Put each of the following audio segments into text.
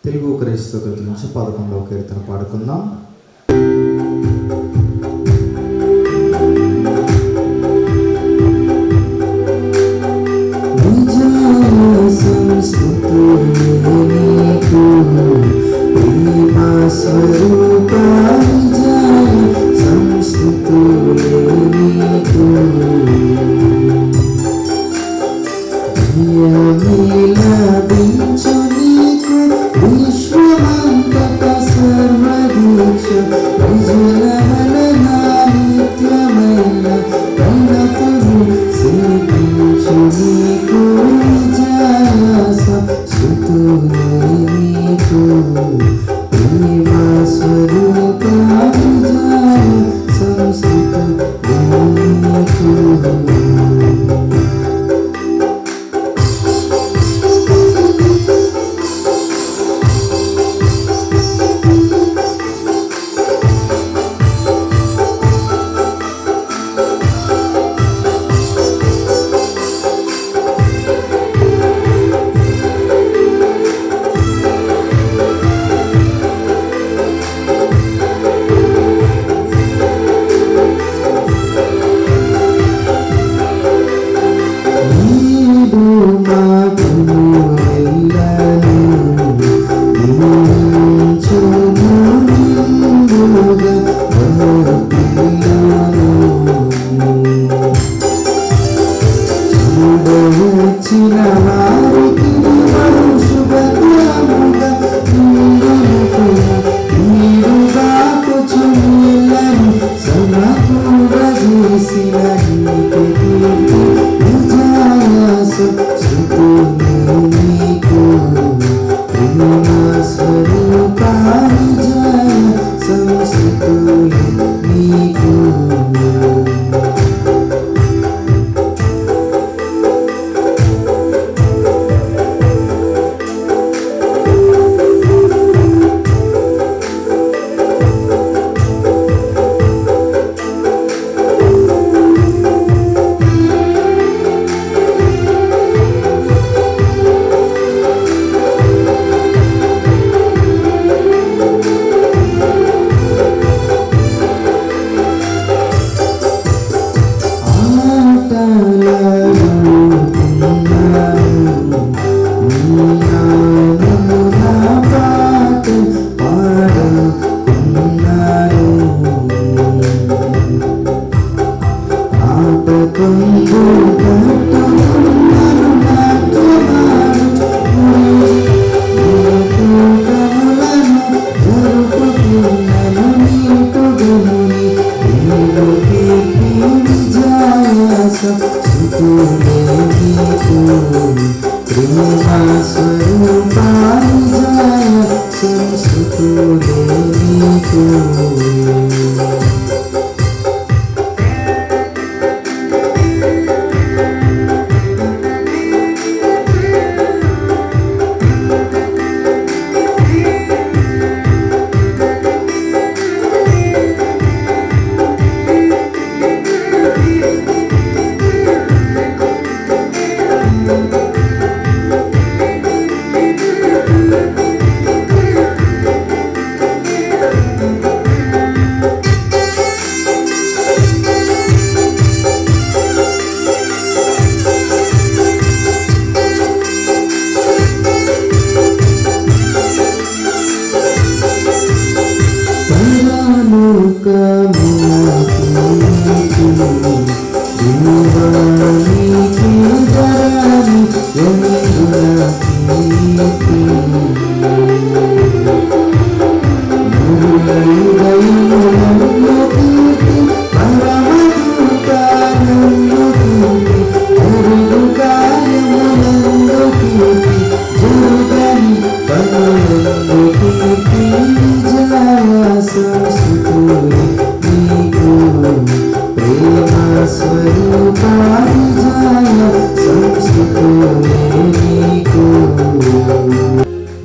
తెలుగు క్రైస్తవ నుంచి 11వ కీర్తన పాడుకుందాం.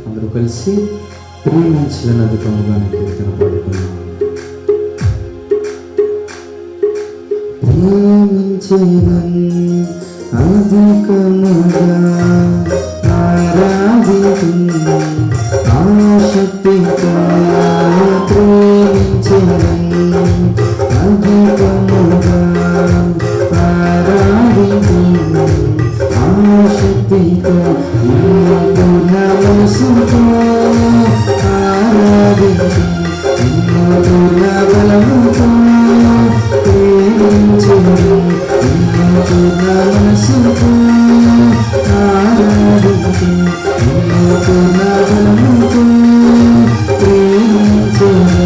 అందరూ కలిసి ప్రేమించిన అధికముగా కీర్తన పాడుకున్నాం. ప్రేమించేదన్ అధికముగా ఆరాధితున్ శక్తితో ప్రేమించెదను అధికముగా ఆరాధించెదను ఆశక్తితో పూర్ణ మనసుతో ఆరాధించెదను పూర్ణ బలముతో ప్రేమించెదను పూర్ణ మనసుతో ఆరాధించెదను పూర్ణ బలముతో ప్రేమించెదను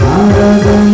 ఆరాధన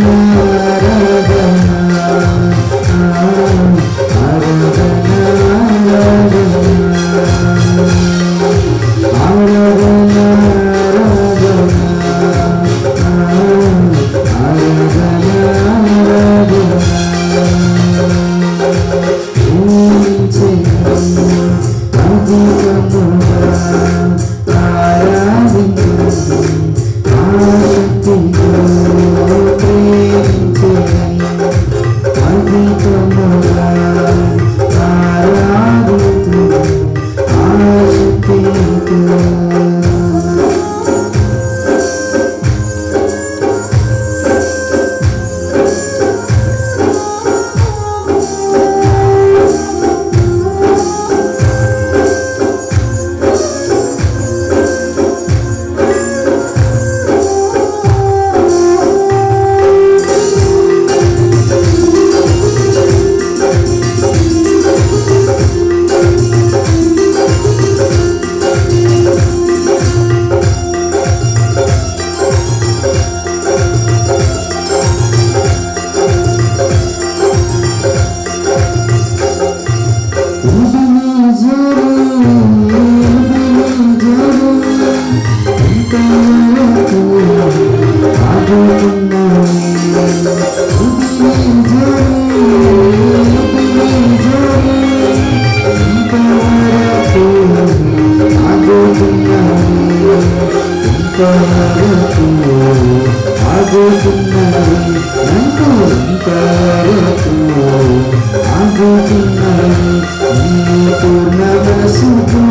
పూర్ణ మనసుతో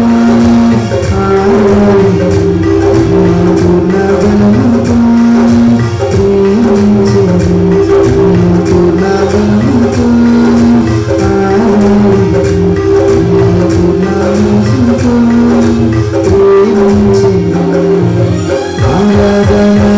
పూర్ణ బలముతో పూర్ణ బలముతో పూర్ణ మనసుతో ప్రేమించెదను ఆరాధన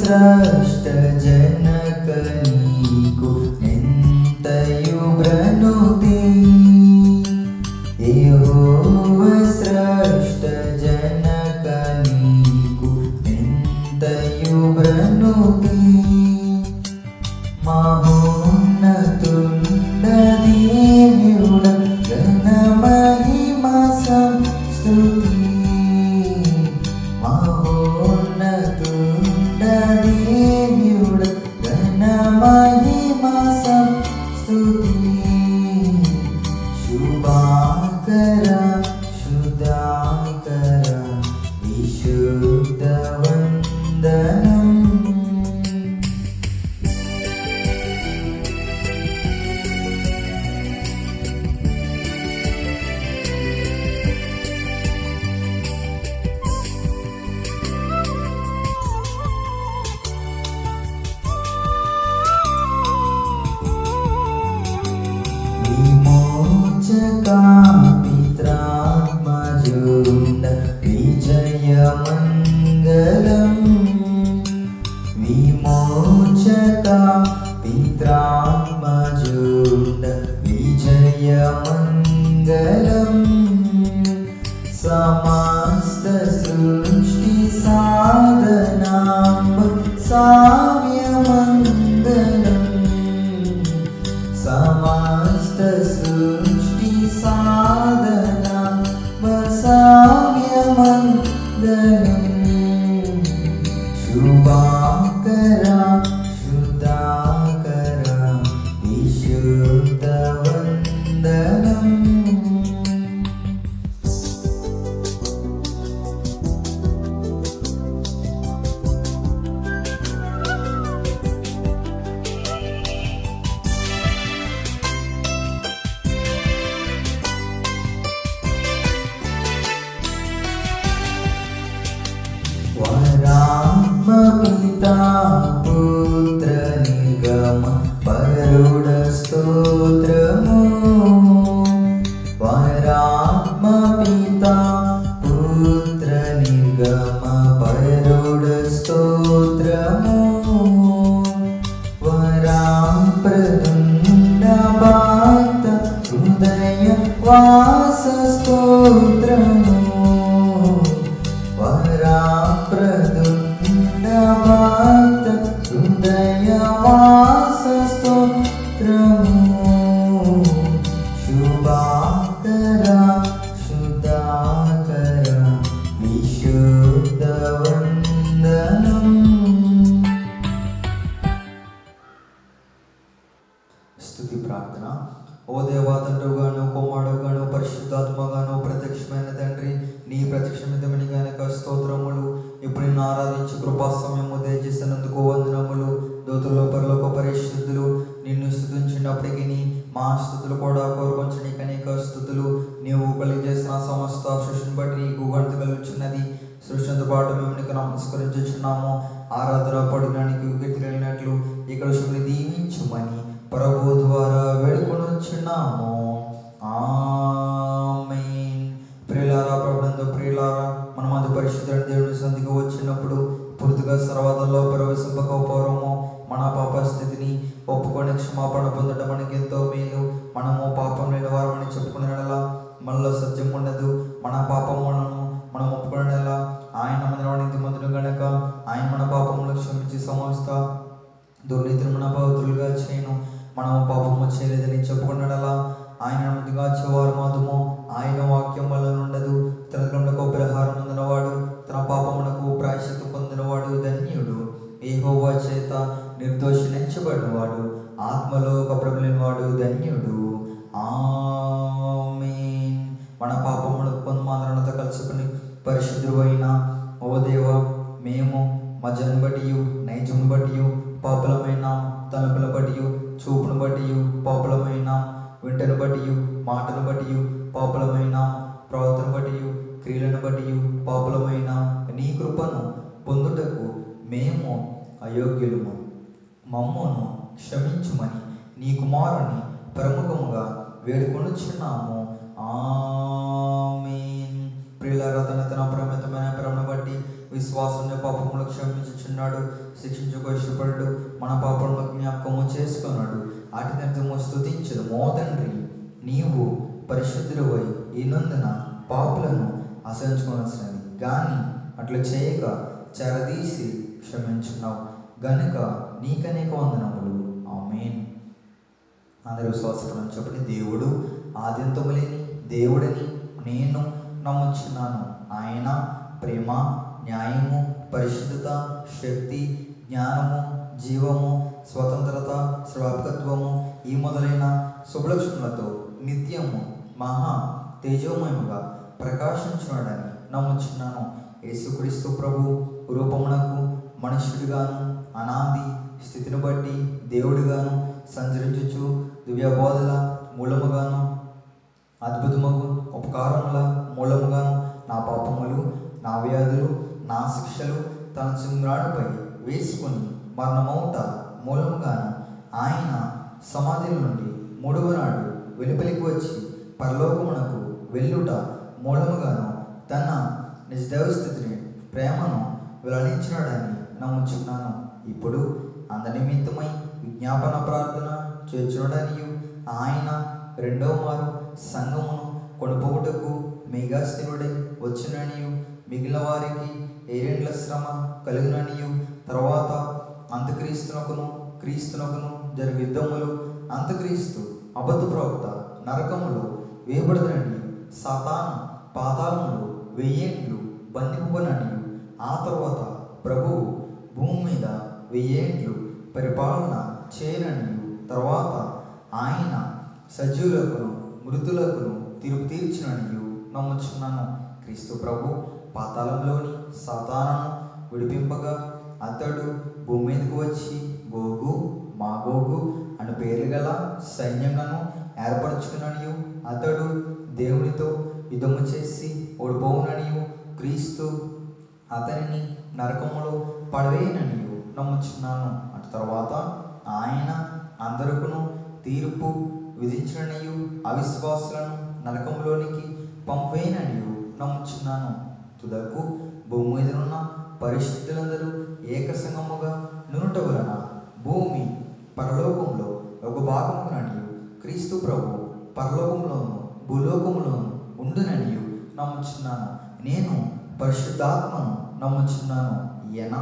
स्रष्ट जनक नीकु निन्तयु ब्रनुति यहोवा स्रष्ट जनक नीकु निन्तयु ब्रनुति महोन्नतुण्ड देव्युड घन महिमा संस्तुति मित्रात्मजुण्ड विजयमङ्गलम् विमोचका पित्रात्मजुण्ड विजयमङ्गलम् समस्त सृष्टि साधनां శుభాకర శుద్ధాకర విశుద్ధ వందనం. వరాత్మ పితా పుత్ర నిగమ పరుడ స్తోత్రము. వరాత్మ పితా పుత్ర నిగమ పరుడ స్తోత్రము. వరాప్రదుండ భక్త హృదయ వాస స్తోత్రము. వరాప్రదుండ భక్త హృదయ వాస స్తోత్రము. శుభాకర శుద్ధాకర విశుద్ధ వందనం. స్తుతి ప్రార్థన. ఓ దేవా, తండ్రిగాను కుమారుడుగాను పరిశుద్ధాత్మగాను ప్రత్యక్షమైన తండ్రి, నీ ప్రత్యక్షమితమని గనక స్తోత్రములు. ఇప్పుడు నిన్ను ఆరాధించి కృపా సమయము దయచేసినందుకు వందనములు. దూతలు పరలోక పరిశుద్ధులు నిన్ను స్తుతించినప్పటికీ మా స్తుతులు కూడా కోరుకొంచు నీకు అనేక స్తుతులు. నీవు కలిగజేసిన సమస్త సృష్టిని బట్టి నీకు గంట కలుగుచున్నది. సృష్టితో పాటు మేము నీకు నమస్కరించుచున్నాము. ఆరాధన పడినానికి కీర్తి కలిగినట్లు ఇక్కడ శుభ్ని దీవించుమని ప్రభు ద్వారా వేడుకొనుచున్నాము. ఆమేన్. ప్రియులారా, ప్రభునందు ప్రియులారా, మన మధ్య పరిశుద్ధుడైన దేవుని సంధికి వచ్చినప్పుడు పూర్తిగా సర్వాదంలో ప్రవేశింపకపోవడము, మన పాప స్థితిని ఒప్పుకొని క్షమాపణ పొందడం మనకి ఎంతో మేలు. మనము పాపం లేని వారమని చెప్పుకునేలా మనలో సత్యం ఉండదు. మన పాపములను మనం ఒప్పుకునేలా ఆయన మన నీతిమంతుడు గనక ఆయన మన పాపములను క్షమించి సమస్త దుర్నీతిని మన పవిత్రులుగా చేయను. మనము పాపము చేయలేదని చెప్పుకున్నడలా ఆయన ముందుగా చెవారు మాత్రము ఆయన వాక్యం వల్ల ఉండదు. తన గ్రంథకు పరిహారం పొందినవాడు, తన పాపమునకు ప్రాయశ్చిత్తం పొందినవాడు ధన్యుడు. యెహోవా చేత నిర్దోషించబడినవాడు, ఆత్మలో కపటలేనివాడు ధన్యుడు. ఆమేన్. మన పాపములకు పొందమాదరణతో కలుసుకుని పరిశుద్ధుడు అయిన ఓ దేవ, మేము మా జన్మ బట్టి నైజమును బట్టి పాపులమైన, తలుపుల బట్టి చూపును బట్టి పాపులమైన, వింటను బట్టి మాటను బట్టి పాపులమైన, ప్రవర్తన బట్టి క్రియలను బట్టి పాపులమైన నీ కృపను పొందుటకు మేము అయోగ్యులము. మమ్మును క్షమించుమని నీ కుమారుని ప్రముఖముగా వేడుకొనుచున్నాము. ఆమేన్. ప్రియులారా, తన పరిమితమైన ప్రేమను బట్టి విశ్వాసంలో పాపములు క్షమించుచున్నాడు. శిక్షించుకో ఇష్టపడు, మన పాపములను జ్ఞాపకము చేసుకున్నాడు. అటు నిమిత్తము స్తుతించదము. ఓ తండ్రి, నీవు పరిశుద్ధుడవై ఈనందున పాపులను అసహించుకోవాల్సినది, కానీ అట్లా చేయక చెరదీసి క్షమించున్నావు గనుక నీకనేక వందనములు. ఆమేన్. అందరూ విశ్వాసపడని చెప్పండి. దేవుడు ఆద్యంతము లేని దేవుడని నేను నమ్ముచున్నాను. ఆయన ప్రేమ, న్యాయము, పరిశుద్ధత, శక్తి, జ్ఞానము, జీవము, స్వతంత్రత, స్వాభావికత్వము ఈ మొదలైన శుభలక్షణలతో నిత్యము మహా తేజోమయముగా ప్రకాశించున్నాడని నమ్ముచున్నాను. యేసుక్రీస్తు ప్రభు రూపమునకు మనుష్యుడిగాను, అనాది స్థితిని బట్టి దేవుడిగాను సంచరించుచు దివ్యబోధల మూలముగాను, అద్భుతముగు ఉపకారముల మూలముగాను నా పాపములు, నా వ్యాధులు, నా శిక్షలు తన సింహాడుపై వేసుకుని మరణమౌట మూలముగాను ఆయన సమాధి నుండి మూడవ నాడు వెలుపలికి వచ్చి పరలోకమునకు వెళ్ళుట మూలముగాను తన నిజదైవ స్థితిని ప్రేమను వెల్లడించినాడని నమ్ముచున్నాను. ఇప్పుడు అంద నిమిత్తమై విజ్ఞాపన ప్రార్థన చేర్చుడనియు ఆయన రెండవ మారు సంఘమును కొనుపోవుటకు మేఘాస్థిరుడై వచ్చిననియు, మిగిలిన వారికి ఏరేండ్ల శ్రమ కలుగుననియు, తర్వాత క్రీస్తునకును జరిగే యుద్ధములు, అంతక్రీస్తు అబద్ధ ప్రవక్త నరకములో వేయబడదనని, సాతాను పాతాళములు 1000 ఏళ్ళు బంధింపబడనని, ఆ తర్వాత ప్రభువు వెయ్యేండ్లు పరిపాలన చేయననియు, తర్వాత ఆయన సజీవులకును మృతులకును తీర్పు తీర్చుననియు నమ్ముచున్నాను. క్రీస్తు ప్రభు పాతాళంలోని సాతానును విడిపింపగా అతడు భూమి మీదకు వచ్చి గోగు మాగోగు అను పేర్లు గల సైన్యములను ఏర్పరచుకుననియు, అతడు దేవునితో యుద్ధము చేసి ఓడిపోవుననియు, క్రీస్తు అతనిని నరకములో పడవేయననియు నమ్ముచున్నాను. అటు తర్వాత ఆయన అందరికును తీర్పు విధించననియు, అవిశ్వాసులను నరకంలోనికి పంపేయననియు నమ్ముచున్నాను. తుదకు భూమి మీద ఉన్న పరిశుద్ధులందరూ ఏక సంగముగా నునుట వలన భూమి పరలోకంలో ఒక భాగముననియు, క్రీస్తు ప్రభు పరలోకంలోను భూలోకములోను ఉండుననియు నమ్ముచున్నాను. నేను పరిశుద్ధాత్మను నమ్ముచున్నాను. ఈయన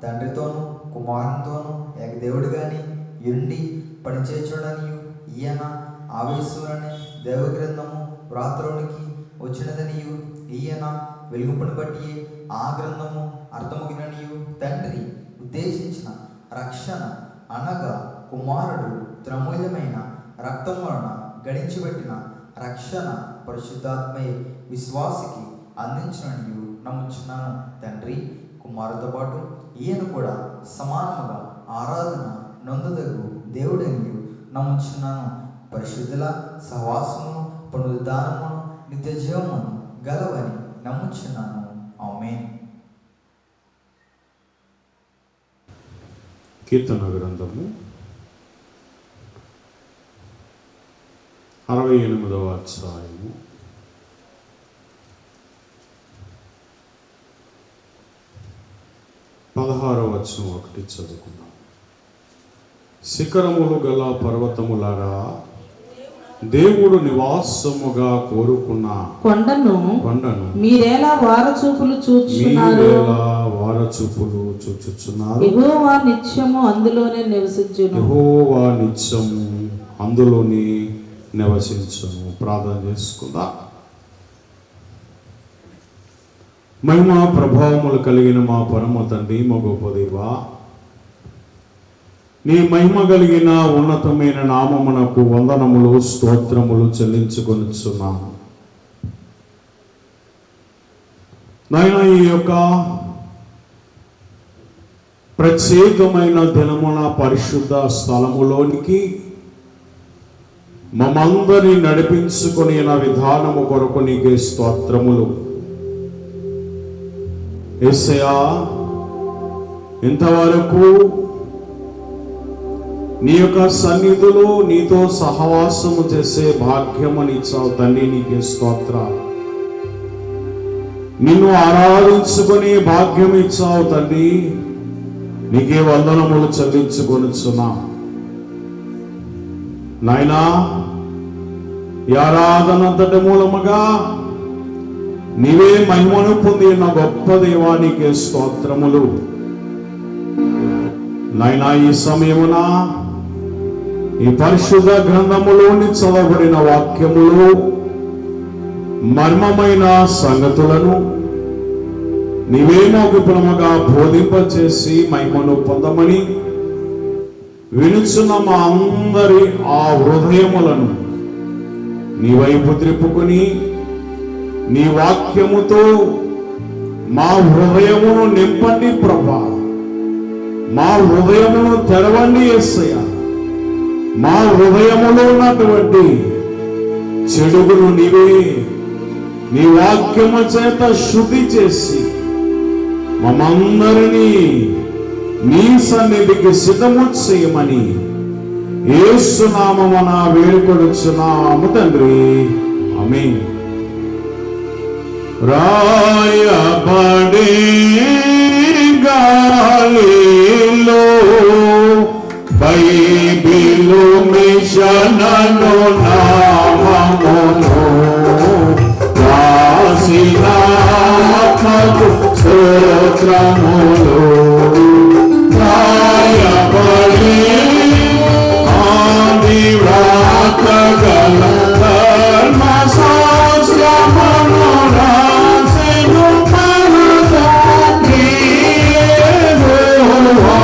తండ్రితోనూ కుమారునితోనూ ఏకదేవుడిగాని ఉండి పనిచేయుచుడనియు, ఈయన ఆవేశులనే దేవగ్రంథము వ్రాతలోనికి వచ్చినదనియు, ఈయన వెలుగుపని బట్టి ఆ గ్రంథము అర్థమగిననియు, తండ్రి ఉద్దేశించిన రక్షణ అనగా కుమారుడు త్రమూల్యమైన రక్తం వలన గడించబెట్టిన రక్షణ పరిశుద్ధాత్మయే విశ్వాసికి అందించిననియు నమ్ముచున్నాను. తండ్రి కుమారుతో పాటు ఈయన కూడా సమానముగా ఆరాధన నొందదగు దేవుడనియు నమ్ముచున్నాను. పరిశుద్ధుల సహవాసమును పునరుద్ధానమును నిత్య జీవమును గలవని నమ్ముచున్నాను. ఆమేన్. కీర్తన గ్రంథము 68వ అధ్యాయము 16వ వచనం ఒకటి చదువుకున్నాం. శిఖరములు గల పర్వతములారా, దేవుడు నివాసముగా కోరుకున్న కొండను మీరేలా వారచూపులు చూచుచున్నారు. యెహోవా నిత్యము అందులోనే నివసించును. యెహోవా నిత్యము అందులోనే నివసించును. ప్రార్థన చేసుకుందాం. మహిమ ప్రభావములు కలిగిన మా పరమ తండ్రి, మా గొప్ప దేవా, నీ మహిమ కలిగిన ఉన్నతమైన నామమునకు వందనములు స్తోత్రములు చెల్లించుకొనుచున్నాను. నాయన, ఈ యొక్క ప్రత్యేకమైన దినమున పరిశుద్ధ స్థలములోనికి మమ్మందరినీ నడిపించుకుని విధానము కొరకు నీకే స్తోత్రములు. యేసయ్యా, ఇంతవరకు నీ యొక్క సన్నిధిలో నీతో సహవాసము చేసే భాగ్యమునిచ్చావు తండ్రి, నీకే స్తోత్రాలు. నిన్ను ఆరాధించుకునే భాగ్యం ఇచ్చావు తండ్రి, నీకే వందనములు చెల్లించుకొనుచున్నా. నాయనా, ఈ ఆరాధనంతటి మూలముగా నీవే మహిమను పొందిన గొప్ప దేవానికి స్తోత్రములు. నాయనా, ఈ సమయమున ఈ పరిశుద్ధ గ్రంథములోని చదవబడిన వాక్యములు మర్మమైన సంగతులను నీవే మాకు విపులముగా బోధింపచేసి మహిమను పొందమని వినుచున్న మా అందరి ఆ హృదయములను నీ వైపు త్రిప్పుకొని నీ వాక్యముతో మా హృదయమును నింపండి ప్రభా. మా హృదయమును తెరవండి యేసయ్య. మా హృదయములో ఉన్నటువంటి చెడుగును నీవే నీ వాక్యము చేత శుద్ధి చేసి మమ్మందరినీ నీ సన్నిధికి సిద్ధము చేయమని యేసు నామమున వేడుకొనుచున్నాము తండ్రి. ఆమేన్. రాయబడే గాలిలో బైబిలు మిషనను నామమును రాసిన ఆత్మకు స్తోత్రములు. రాయబడే ఆది వ్రాతగల ధర్మశాస్త్రమును రాసెను మన తండ్రి యెహోవా.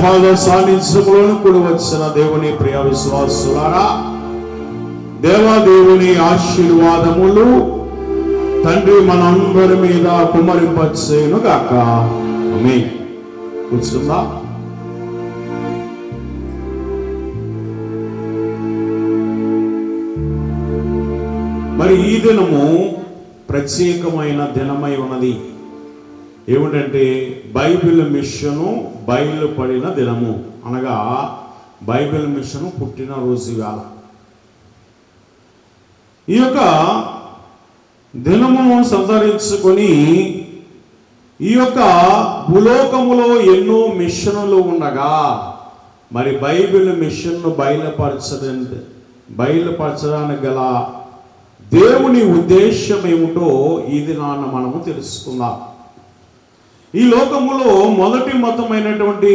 పాద సాన్నిధ్యంలోని కూడి వచ్చిన దేవుని ప్రియ విశ్వాసులారా, దేవాదేవుని ఆశీర్వాదములు తండ్రి మనందరి మీద కుమ్మరింపచేయును గాక. ఆమేన్. కూర్చుందా? మరి ఈ దినము ప్రత్యేకమైన దినమై ఉన్నది. ఏమిటంటే బైబిల్ మిషను బయలుపడిన దినము, అనగా బైబిల్ మిషను పుట్టినరోజు వేళ. ఈ యొక్క దినమును సంతరించుకొని ఈ యొక్క భూలోకములో ఎన్నో మిషనులు ఉండగా మరి బైబిల్ మిషన్ను బయలుపరచడానికి గల దేవుని ఉద్దేశం ఏమిటో ఈ దినాన మనము తెలుసుకుందాం. ఈ లోకములో మొదటి మతమైనటువంటి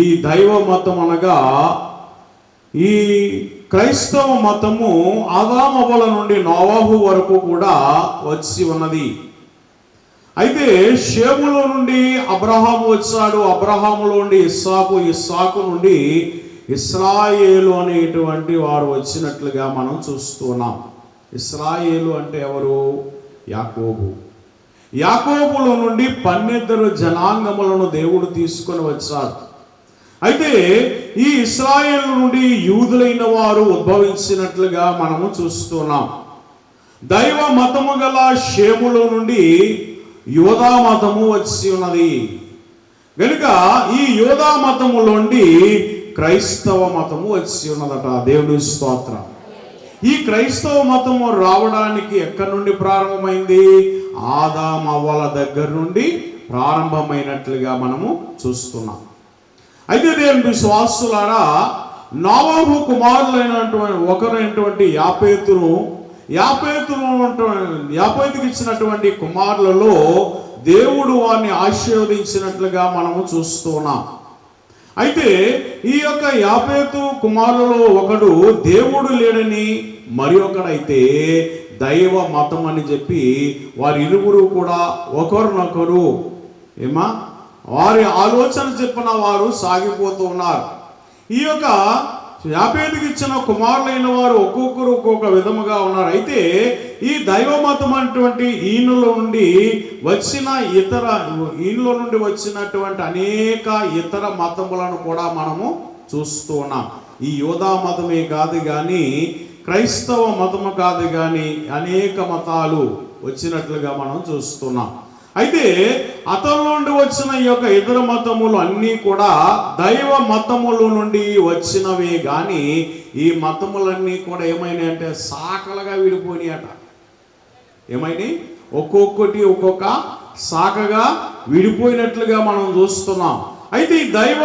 ఈ దైవ మతం అనగా ఈ క్రైస్తవ మతము ఆదామవ్వల నుండి నోవాహు వరకు కూడా వచ్చి ఉన్నది. అయితే షేములో నుండి అబ్రహాము వచ్చాడు, అబ్రహాములో నుండి ఇస్సాకు, ఇస్సాకు నుండి ఇశ్రాయేలు అనేటువంటి వారు వచ్చినట్లుగా మనం చూస్తున్నాం. ఇశ్రాయేలు అంటే ఎవరు? యాకోబు. యాకోబులో నుండి 12 జనాంగములను దేవుడు తీసుకొని వచ్చాడు. అయితే ఈ ఇశ్రాయేలు నుండి యూదులైన వారు ఉద్భవించినట్లుగా మనము చూస్తున్నాం. దైవ మతము గల షేములో నుండి యోధా మతము వచ్చి ఉన్నది. కనుక ఈ యోధా మతము నుండి క్రైస్తవ మతము వచ్చి ఉన్నదట. దేవుని స్తోత్రం. ఈ క్రైస్తవ మతము రావడానికి ఎక్కడి నుండి ప్రారంభమైంది? ఆదామవ్వల దగ్గర నుండి ప్రారంభమైనట్లుగా మనము చూస్తున్నాం. అయితే దేవుని విశ్వాసులారా, నోవాహు కుమారులైనటువంటి ఒకరైనటువంటి యాపేతుకి ఇచ్చినటువంటి కుమారులలో దేవుడు వారిని ఆశీర్వదించినట్లుగా మనము చూస్తున్నాం. అయితే ఈ యొక్క యాపేతు కుమారులలో ఒకడు దేవుడు లేడని, మరి ఒకడైతే దైవ మతం అని చెప్పి వారి ఇరువురు కూడా ఒకరినొకరు వారి ఆలోచన చెప్పిన వారు సాగిపోతూ ఉన్నారు. ఈ యొక్క యాపేతుకి ఇచ్చిన కుమారులైన వారు ఒక్కొక్కరు ఒక్కొక్క విధముగా ఉన్నారు. అయితే ఈ దైవ మతం అటువంటి ఈయనలో నుండి వచ్చినటువంటి అనేక ఇతర మతములను కూడా మనము చూస్తూ ఉన్నాం. ఈ యోధా మతమే కాదు కానీ, క్రైస్తవ మతము కాదు కానీ, అనేక మతాలు వచ్చినట్లుగా మనం చూస్తున్నాం. అయితే అతని నుండి వచ్చిన ఈ యొక్క ఇతర మతములు అన్నీ కూడా దైవ మతముల నుండి వచ్చినవే కానీ ఈ మతములన్నీ కూడా ఏమైనాయి అంటే శాఖలుగా విడిపోయినాయట. ఏమైనాయి? ఒక్కొక్కటి ఒక్కొక్క శాఖగా విడిపోయినట్లుగా మనం చూస్తున్నాం. అయితే ఈ దైవ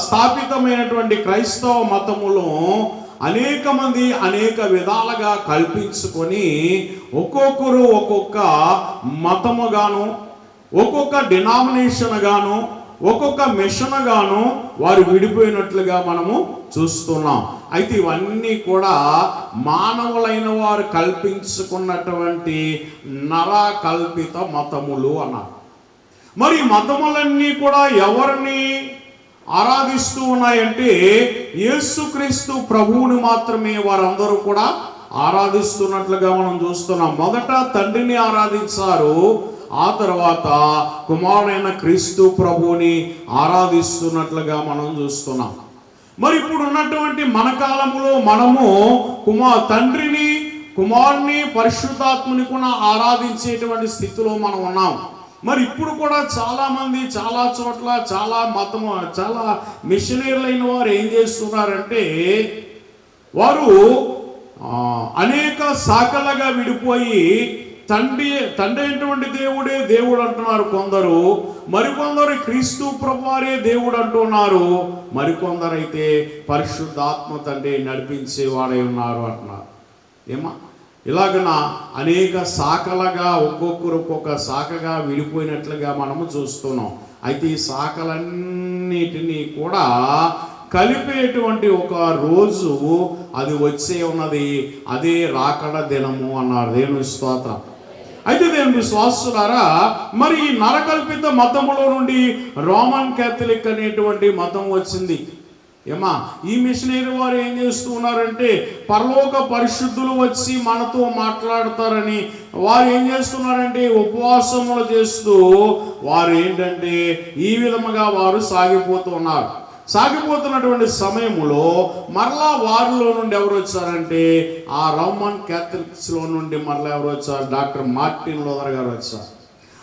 స్థాపితమైనటువంటి క్రైస్తవ మతములో అనేక మంది అనేక విధాలుగా కల్పించుకొని ఒక్కొక్కరు ఒక్కొక్క మతము గాను, ఒక్కొక్క డినామినేషన్ గాను, ఒక్కొక్క మిషన్ గాను వారు విడిపోయినట్లుగా మనము చూస్తున్నాం. అయితే ఇవన్నీ కూడా మానవులైన వారు కల్పించుకున్నటువంటి నరకల్పిత మతములు అన్నారు. మరి మతములన్నీ కూడా ఎవరిని ఆరాధిస్తూ ఉన్నాయంటే యేసుక్రీస్తు ప్రభువుని మాత్రమే వారందరూ కూడా ఆరాధిస్తున్నట్లుగా మనం చూస్తున్నాం. మొదట తండ్రిని ఆరాధించారు, ఆ తర్వాత కుమారుడైన క్రీస్తు ప్రభువుని ఆరాధిస్తున్నట్లుగా మనం చూస్తున్నాం. మరి ఇప్పుడు ఉన్నటువంటి మన కాలంలో మనము తండ్రిని, కుమారుని, పరిశుద్ధాత్ముని కూడా ఆరాధించేటువంటి స్థితిలో మనం ఉన్నాం. మరి ఇప్పుడు కూడా చాలా మంది చాలా చోట్ల చాలా మిషనరీలైన వారు ఏం చేస్తున్నారంటే వారు అనేక శాఖలుగా విడిపోయి తండ్రి అయినటువంటి దేవుడే దేవుడు అంటున్నారు కొందరు, మరికొందరు క్రీస్తు ప్రభువారే దేవుడు అంటున్నారు, మరికొందరైతే పరిశుద్ధాత్మ తండ్రి నడిపించేవాడై ఉన్నారు అంటున్నారు. ఇలాగన అనేక శాఖలుగా ఒక్కొక్కరు ఒక్కొక్క శాఖగా విడిపోయినట్లుగా మనము చూస్తున్నాం. అయితే ఈ శాఖలన్నిటినీ కూడా కలిపేటువంటి ఒక రోజు అది వచ్చే ఉన్నది, అదే రాకడ దినము అన్నారు. దేవుని స్తోత్రం. అయితే దేవుని విశ్వాసులారా, మరి ఈ నరకల్పిత మతములో నుండి రోమన్ క్యాథలిక్ అనేటువంటి మతం వచ్చింది. ఏమా, ఈ మిషనరీ వారు ఏం చేస్తూ ఉన్నారంటే, పరలోక పరిశుద్ధులు వచ్చి మనతో మాట్లాడతారని వారు ఏం చేస్తున్నారంటే, ఉపవాసములు చేస్తూ వారు ఏంటంటే ఈ విధముగా వారు సాగిపోతున్నారు. సాగిపోతున్నటువంటి సమయంలో మరలా వారిలో నుండి ఎవరు వచ్చారంటే, ఆ రోమన్ క్యాథలిక్స్లో నుండి మరలా ఎవరు వచ్చారు? డాక్టర్ మార్టిన్ లూథర్ గారు వచ్చారు.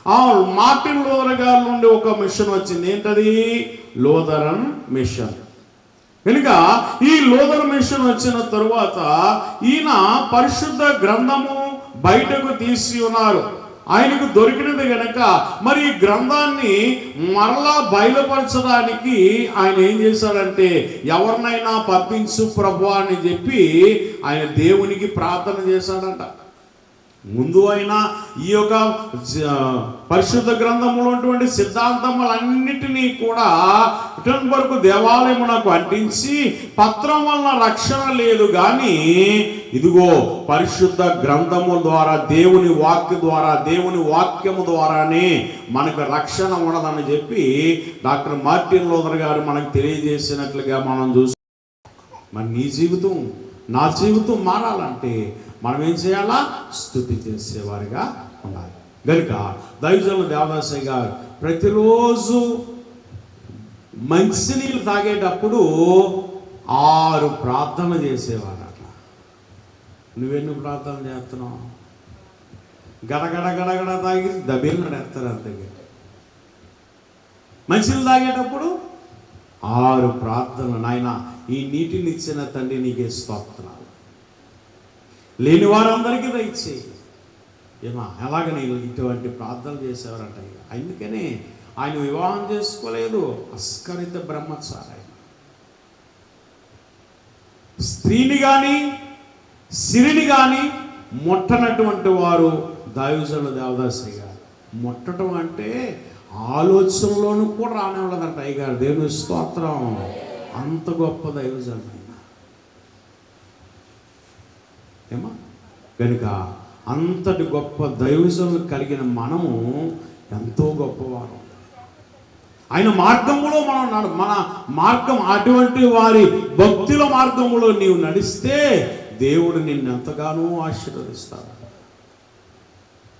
ఆ మార్టిన్ లూథర్ గారి నుండి ఒక మిషన్ వచ్చింది. ఏంటది? Lutheran mission. కనుక ఈ లూథర్ మిషన్ వచ్చిన తరువాత ఈయన పరిశుద్ధ గ్రంథము బయటకు తీసి ఉన్నారు. ఆయనకు దొరికినది గనక మరి ఈ గ్రంథాన్ని మరలా బయలుపరచడానికి ఆయన ఏం చేశాడంటే, ఎవరినైనా పంపించు ప్రభువా అని చెప్పి ఆయన దేవునికి ప్రార్థన చేశాడంట. ముందు అయినా ఈ యొక్క పరిశుద్ధ గ్రంథంలో ఉన్నటువంటి సిద్ధాంతములన్నిటినీ కూడా విటన్బర్గ్ దేవాలయమునకు అంటించి, పత్రం వలన రక్షణ లేదు కానీ ఇదిగో పరిశుద్ధ గ్రంథము ద్వారా, దేవుని వాక్య ద్వారా, దేవుని వాక్యము ద్వారానే మనకు రక్షణ ఉన్నదని చెప్పి డాక్టర్ మార్టిన్ లూథర్ గారు మనకు తెలియజేసినట్లుగా మనం చూస్తాం. మరి నీ జీవితం, నా జీవితం మారాలంటే మనం ఏం చేయాలా? స్తుతి చేసేవారిగా ఉండాలి. కనుక దైవజనులు దేవదాసయ్య గారు ప్రతిరోజు మంచినీళ్ళు తాగేటప్పుడు 6 ప్రార్థన చేసేవారు. అట్లా నువ్వెన్ని ప్రార్థన చేస్తున్నావు? గడగడ గడగడ తాగి దబిల్ నడేస్తారు అంతే. మంచినీళ్ళు తాగేటప్పుడు 6 ప్రార్థనలు. నాయన, ఈ నీటిని ఇచ్చిన తండ్రి నీకే స్తోత్రాలు, లేని వారందరికీ దయచేయి. ఏమా, ఎలాగ నేను ఇటువంటి ప్రార్థనలు చేసేవారంట. అందుకనే ఆయన వివాహం చేసుకోలేదు, అస్కరిత బ్రహ్మచారి. ఆయన స్త్రీని కానీ సిరిని కానీ ముట్టనటువంటి వారు దైవజనులు దేవదాసయ్య గారు. ముట్టడం అంటే ఆలోచనలోనూ కూడా రానివ్వలేదంట అయ్యగారు. దేవుని స్తోత్రం. అంత గొప్ప దైవజనుడు ఏమా. కనుక అంతటి గొప్ప దైవజనులు కలిగిన మనము ఎంతో గొప్పవారు. ఆయన మార్గములో మన మార్గం, అటువంటి వారి భక్తుల మార్గములో నీవు నడిస్తే దేవుడు నిన్ను ఎంతగానో ఆశీర్వదిస్తాడు.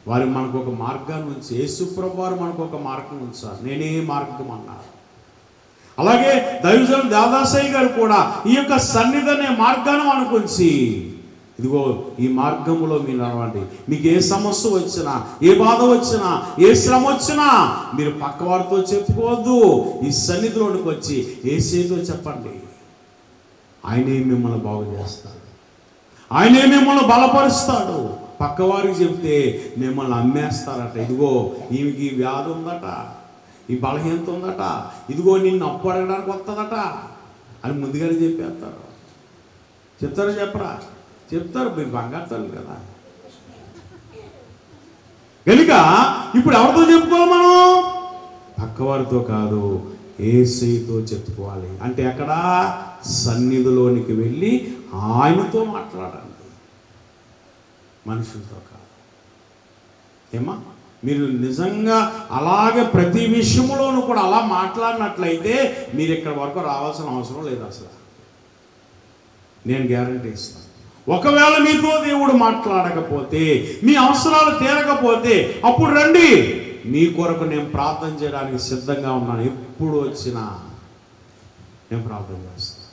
వారు మనకు ఒక మార్గాన్ని ఉంచి, యేసుప్రభువు వారు మనకు ఒక మార్గం ఉంచారు. నేనే మార్గం అన్నారు. అలాగే దైవజనులు దేవదాసయ్య గారు కూడా ఈ యొక్క సన్నిధి అనే మార్గాన్ని అనుకుంచి, ఇదిగో ఈ మార్గంలో మీరు నడవండి. మీకు ఏ సమస్య వచ్చినా, ఏ బాధ వచ్చినా, ఏ శ్రమ వచ్చినా మీరు పక్కవారితో చెప్పుకోవద్దు. ఈ సన్నిధిలోనికి వచ్చి యేసుతో చెప్పండి. ఆయనే మిమ్మల్ని బాగు చేస్తాడు, ఆయనే మిమ్మల్ని బలపరుస్తాడు. పక్కవారికి చెప్తే మిమ్మల్ని అమ్మేస్తారట. ఇదిగో ఈమెకి ఈ వ్యాధి ఉందట, ఈ బలహీనత ఉందట, ఇదిగో నిన్ను అప్పు అడగడానికి వస్తుందట అని ముందుగానే చెప్పేస్తారు. చెప్తారు చెప్పరా? చెప్తారు. మీరు బంగారు తల్లి కదా. కనుక ఇప్పుడు ఎవరితో చెప్పుకోవాలి మనం? పక్కవారితో కాదు, యేసుతో చెప్పుకోవాలి. అంటే ఎక్కడ? సన్నిధిలోనికి వెళ్ళి ఆయనతో మాట్లాడండి, మనుషులతో కాదు. ఏమా, మీరు నిజంగా అలాగే ప్రతి విషయంలోనూ కూడా అలా మాట్లాడినట్లయితే మీరు ఇక్కడ వరకు రావాల్సిన అవసరం లేదు అసలు. నేను గ్యారంటీ ఇస్తాను. ఒకవేళ మీతో దేవుడు మాట్లాడకపోతే, మీ అవసరాలు తీరకపోతే అప్పుడు రండి, మీ కొరకు నేను ప్రార్థన చేయడానికి సిద్ధంగా ఉన్నాను. ఎప్పుడు వచ్చినా నేను ప్రార్థన చేస్తాను.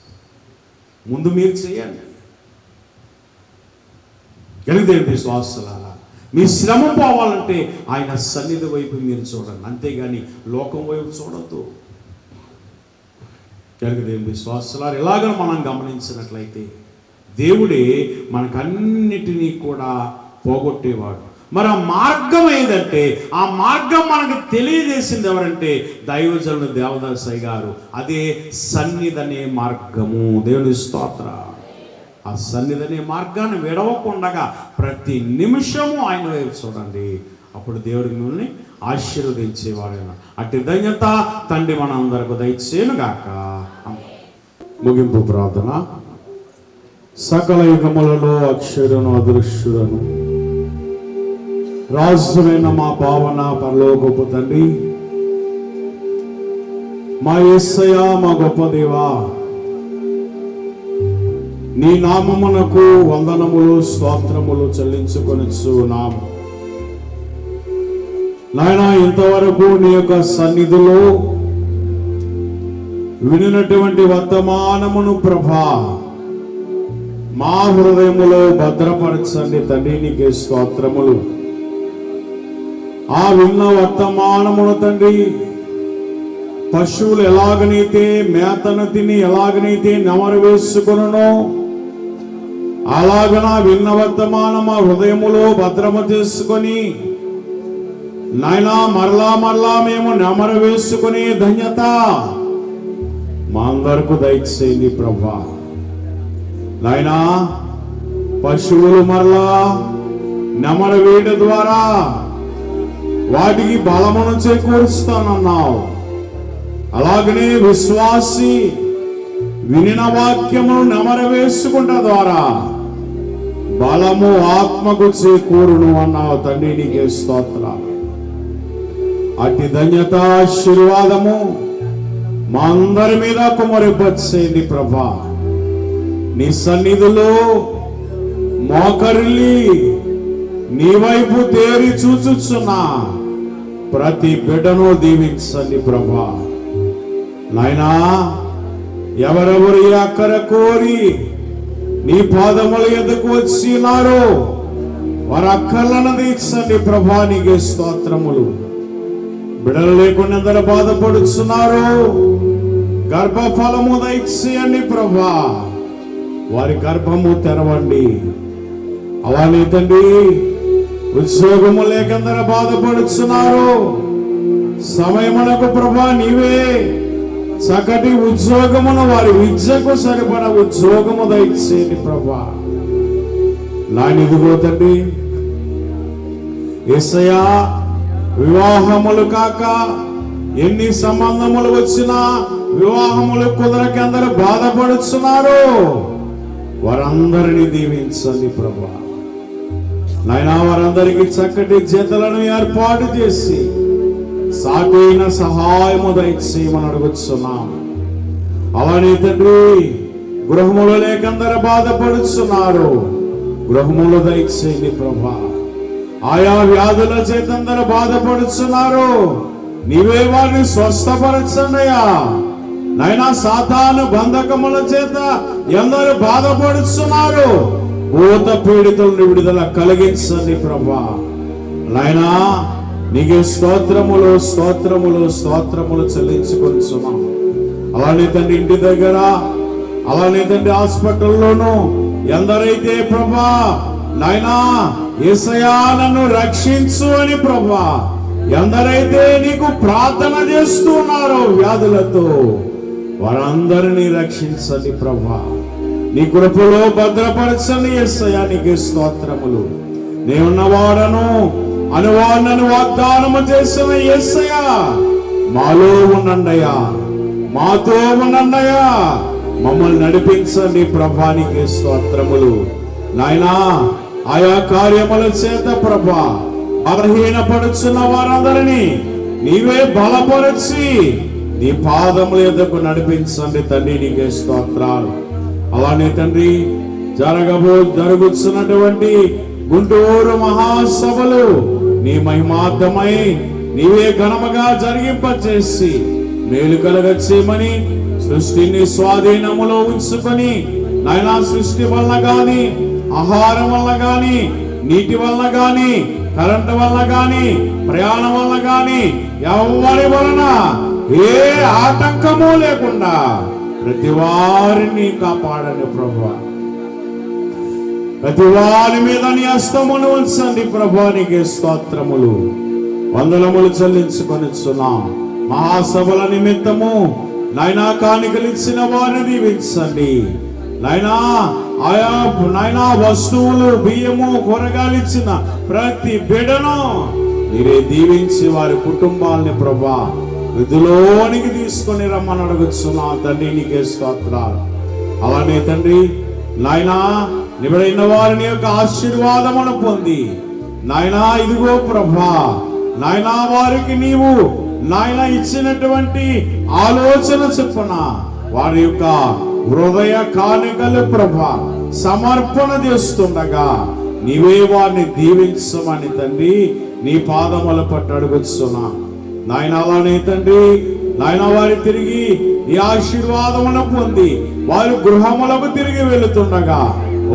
ముందు మీరు చేయండి. దేవుని విశ్వాసులారా, మీ శ్రమ పోవాలంటే ఆయన సన్నిధి వైపు మీరు చూడండి, అంతేగాని లోకం వైపు చూడొద్దు. దేవుని విశ్వాసులారా, ఇలాగ మనం గమనించినట్లయితే దేవుడే మనకన్నిటినీ కూడా పోగొట్టేవాడు. మరి ఆ మార్గం ఏదంటే, ఆ మార్గం మనకు తెలియజేసింది ఎవరంటే దైవజనులు దేవదాసయ్య గారు. అదే సన్నిధనే మార్గము. దేవుని స్తోత్ర. ఆ సన్నిధనే మార్గాన్ని విడవకుండగా ప్రతి నిమిషము ఆయన వైపు చూడండి. అప్పుడు దేవుడు మిమ్మల్ని ఆశీర్వదించేవాడైనా. అట్టి ధన్యత తండ్రి మనందరకు దయచేయునుగాక. ముగింపు ప్రార్థన. సకల యుగములలో అక్షరును అదృశ్యులను రాజువైన మా పావన పరలోకపు తండ్రి, మా యేసయ్య, మా గొప్ప దేవా, నీ నామమునకు వందనములు స్తోత్రములు చెల్లించుకొనిచున్నాము. నాయనా, ఇంతవరకు నీ యొక్క సన్నిధిలో వినినటువంటి వర్తమానమును ప్రభా మా హృదయములో భద్రపరచండి తండ్రి. నీకే స్తోత్రములు. ఆ విన్న వర్తమానమును తండ్రి, పశువులు ఎలాగనైతే మేతను తిని ఎలాగనైతే నెమరు వేసుకునో అలాగన విన్న వర్తమానం మా హృదయములో భద్రము చేసుకొని నాయనా మరలా మేము నెమరు వేసుకునే ధన్యత మా అందరకు దయచేయండి ప్రభా. నాయనా, పశువులు మరలా నెమరు వేయడం ద్వారా వాటికి బలమును చేకూరుస్తానన్నావు. అలాగనే విశ్వాసి వినిన వాక్యమును నెమరు వేసుకుంట ద్వారా బలము ఆత్మకు చేకూరును అన్నావు తండ్రి. నీకే స్తోత్రాలు. అట్టి ధన్యత ఆశీర్వాదము మా అందరి మీద కుమరిపచ్చేయండి ప్రభా. నీ సన్నిధిలో మోకరిల్లి నీ వైపు తేరి చూచుచున్నా ప్రతి బిడ్డను దీవించండి ప్రభా. నాయనా, ఎవరెవరు ఈ అక్కర కోరి నీ పాదముల ఎదుకు వచ్చినారో వారి అక్కర్లను తీర్చండి ప్రభా. నీకే స్తోత్రములు. బిడలు లేకుండా ఎందరు బాధపడుచున్నారు, గర్భఫలము దయచేయండి ప్రభా. వారి గర్భము తెరవండి. అలానే తండ్రి, ఉద్యోగము లేకందరూ బాధపడుచున్నారు, సమయమునకు ప్రభా నీవే చక్కటి ఉద్యోగమును వారి విద్యకు సరిపడ ఉద్యోగము దయచేయండి ప్రభా. నానిదిగో తండ్రి యేసయ్యా, వివాహములు కాక ఎన్ని సంబంధములు వచ్చినా వివాహములు కుదరకందరూ బాధపడుచున్నారు, వారందరినీ దీవించండి ప్రభా. నాయనా, వారందరికీ చక్కటి జతలను ఏర్పాటు చేసి సాటైన సహాయము దయచేయమని అడుగుతున్నాం. అలానే తండ్రి, గృహములు లేకందరూ బాధపడుచున్నారు, గృహములు దయచేయండి ప్రభా. ఆయా వ్యాధుల చేత అందరూ బాధపడుచున్నారు, నీవే వారిని స్వస్థపరచండియా. నైనా, సాతాను బంధకముల చేత ఎందరూ బాధపడుచున్నారు, భూత పీడితులను విడుదల కలిగించండి ప్రభా. నాయనా, నీకే స్తోత్రములు స్తోత్రములు స్తోత్రములు చెల్లించుకొనిచున్నాం. అలానే తండ్రి ఇంటి దగ్గర, అలానే తండ్రి హాస్పిటల్లోనూ ఎందరైతే ప్రభా నాయనా యేసయ్యా నన్ను రక్షించు అని ప్రభా ఎందరైతే నీకు ప్రార్థన చేస్తున్నారో వ్యాధులతో, వారందరినీ రక్షించండి ప్రభా. నీ కృపలో భద్రపరచండి యేసయ్యా. నీకే స్తోత్రములు. నేనున్నవాడను అనువాడను వాగ్దానము చేసిన యేసయ్యా, మాలో ఉండండియా, మాతో ఉండండియా, మమ్మల్ని నడిపించండి ప్రభా. నీకే స్తోత్రములు. నాయనా, ఆయా కార్యముల చేత ప్రభా బలహీనపడుచున్న వారందరినీ నీవే బలపరచి నీ పాదముల ఎద్దకు నడిపించండి తండ్రి. నీకే స్తోత్రాలు. అలానే తండ్రి, జరుగుతున్నటువంటి గుంటూరు మహాసభలు నీ మహిమార్థమై నీవే ఘనముగా జరిగింపచేసి మేలు కలగచ్చేయమని, సృష్టిని స్వాధీనములో ఉంచుకొని నాయనా, సృష్టి వల్ల గాని, ఆహారం వల్ల గాని, నీటి వల్ల గాని, కరెంటు వల్ల గాని, ప్రయాణం వల్ల గాని, ఎవరి వలన ఏ ఆటంకము లేకుండా ప్రతి వారిని కాపాడండి ప్రభా. ప్రతి వారి మీద నీ హస్తమును ఉంచండి ప్రభా. నీకే స్తోత్రములు వందనములు చెల్లించుకొనిచున్నాం. మహాసభల నిమిత్తము నాయనా కానుకలు ఇచ్చిన వారిని దీవించండి నాయనా. ఆయా నాయనా వస్తువులు, బియ్యము, కూరగాయలు ఇచ్చిన ప్రతి బిడ్డను మీరే దీవించి వారి కుటుంబాలని ప్రభా వృద్ధిలోనికి తీసుకొని రమ్మని అడుగుతున్నా తండ్రి. నీకే స్తోత్రాలు. అలానే తండ్రి నాయనా, నిబడైన వారిని యొక్క ఆశీర్వాదమును పొంది నాయనా ఇదిగో ప్రభా, నాయనా వారికి నీవు నాయన ఇచ్చినటువంటి ఆలోచన చొప్పున వారి యొక్క హృదయ కానుకలు ప్రభా సమర్పణ చేస్తుండగా నీవే వారిని దీవించమని తండ్రి నీ పాదముల పట్టు అడుగుతున్నా నాయన. అలానే తండ్రి నాయన వారి తిరిగి ఈ ఆశీర్వాదమును పొంది వారి గృహములకు తిరిగి వెళుతుండగా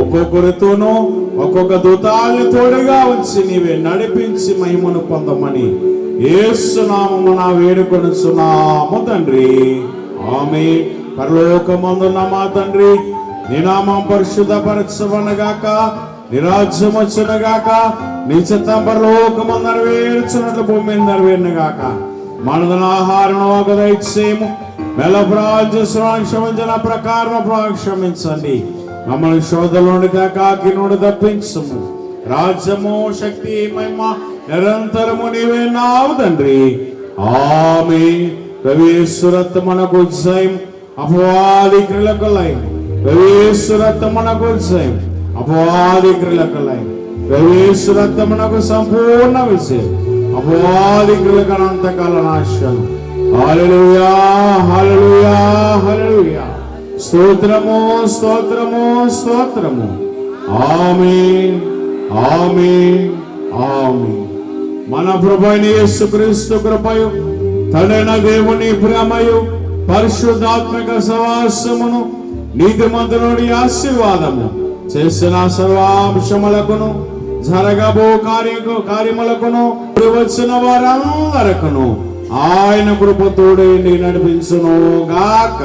ఒక్కొక్కరితోనూ ఒక్కొక్క దూతాల్ని తోడుగా వచ్చి నీవే నడిపించి మహిమను పొందమని యేసు నామమున వేడుకొనుచున్నాము తండ్రి, ఆమేన్. పరలోకమందున్న మా తండ్రి, నీ నామం పరిశుద్ధపరచబడుగాక, నీ రాజ్యం వచ్చునుగాక, నీ చిత్తం పరలోకమందు నెరవేర్చున్నట్లు భూమి మీద నెరవేరునుగాక. మనదన ఆహారం దయచేయము, క్షమించిన ప్రకారం క్షమించండి, మమ్మల్ని శోధనలోని కాకినోడు తప్పించము. రాజ్యము శక్తి మహిమ నిరంతరము నీవే నావు తండ్రి, ఆమేన్. ప్రవేశురత్ మనకు జయం, అపవాది క్రియలకు లయం. ప్రవేశురత్ మనకు జయం, అపవాది క్రియలకు లయం. ప్రవేశురత్ మనకు సంపూర్ణ విజయం, అపవాది క్రియలకు అనంతకాల నాశనం. హల్లెలూయా, హల్లెలూయా, హల్లెలూయా. స్తోత్రము, స్తోత్రము, స్తోత్రము. ఆమేన్, ఆమేన్, ఆమేన్. మన ప్రభువైన యేసుక్రీస్తు కృపయు, తండ్రైన దేవుని ప్రేమయు, పరిశుద్ధాత్మక సహవాసమును, నీతిమంతుని ఆశీర్వాదము, చేసిన సర్వాంశములకును, జరగబో కార్యములకును, వచ్చిన వారందరకును ఆయన కృప తోడేండి నడిపించును గాక.